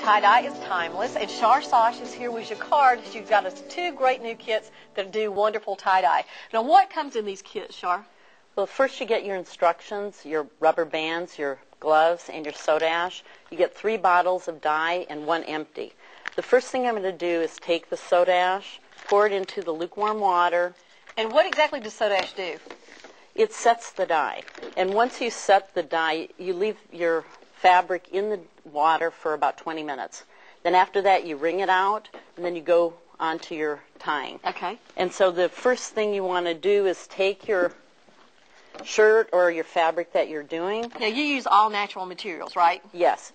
Tie-Dye is timeless, and Char Sosh is here with Jacquard. She's got us two great new kits that do wonderful tie-dye. Now, what comes in these kits, Char? Well, first you get your instructions, your rubber bands, your gloves, and your soda ash. You get 3 bottles of dye and 1 empty. The first thing I'm going to do is take the soda ash, pour it into the lukewarm water. And what exactly does soda ash do? It sets the dye. And once you set the dye, you leave your fabric in the water for about 20 minutes. Then after that, you wring it out, and then you go on to your tying. Okay. And so the first thing you want to do is take your shirt or your fabric that you're doing. Now, you use all natural materials, right? Yes,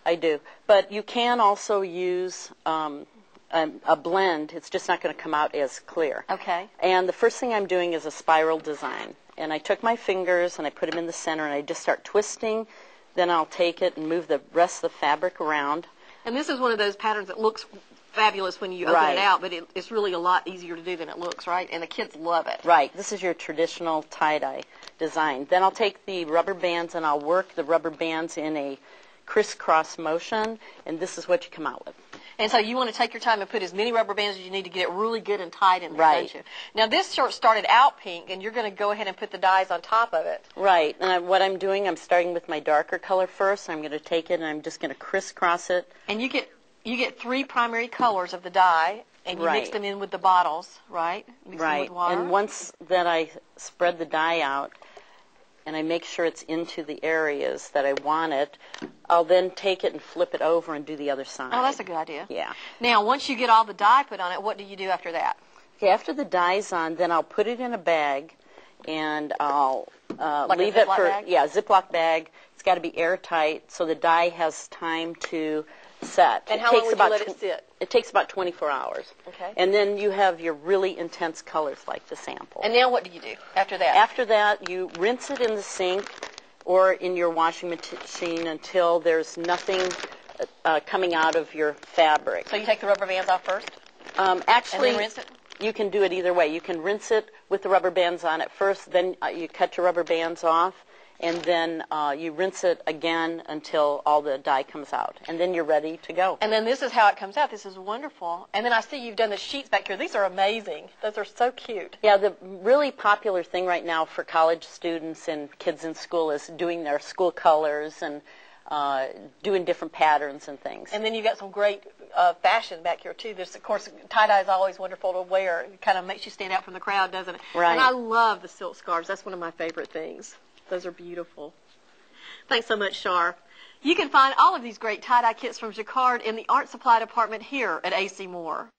I do. But you can also use a blend. It's just not going to come out as clear. Okay. And the first thing I'm doing is a spiral design. And I took my fingers and I put them in the center and I just start twisting. Then I'll take it and move the rest of the fabric around. And this is one of those patterns that looks fabulous when you open it out, but it's really a lot easier to do than it looks, right? And the kids love it. Right. This is your traditional tie-dye design. Then I'll take the rubber bands and I'll work the rubber bands in a crisscross motion, and this is what you come out with. And so you want to take your time and put as many rubber bands as you need to get it really good and tight in there, right. don't you? Now, this shirt started out pink, and you're going to go ahead and put the dyes on top of it. Right. And what I'm doing, I'm starting with my darker color first. I'm going to take it and I'm just going to crisscross it. And you get 3 primary colors of the dye, and you mix them in with the bottles, right? Mix them with water. And once that I spread the dye out, and I make sure it's into the areas that I want it, I'll then take it and flip it over and do the other side. Oh, that's a good idea. Yeah. Now, once you get all the dye put on it, what do you do after that? Okay, after the dye's on, then I'll put it in a bag, and I'll leave a it for bag? a Ziploc bag. It's got to be airtight so the dye has time to set. And how long would you let it sit? It takes about 24 hours. Okay. And then you have your really intense colors like the sample. And now what do you do after that? After that, you rinse it in the sink or in your washing machine until there's nothing coming out of your fabric. So you take the rubber bands off first? Actually, and then rinse it? You can do it either way. You can rinse it with the rubber bands on it first, then you cut your rubber bands off, and then you rinse it again until all the dye comes out. And then you're ready to go. And then this is how it comes out. This is wonderful. And then I see you've done the sheets back here. These are amazing. Those are so cute. Yeah, the really popular thing right now for college students and kids in school is doing their school colors and doing different patterns and things. And then you've got some great fashion back here, too. There's, of course, tie-dye is always wonderful to wear. It kind of makes you stand out from the crowd, doesn't it? Right. And I love the silk scarves. That's one of my favorite things. Those are beautiful. Thanks so much, Char. You can find all of these great tie-dye kits from Jacquard in the art supply department here at AC Moore.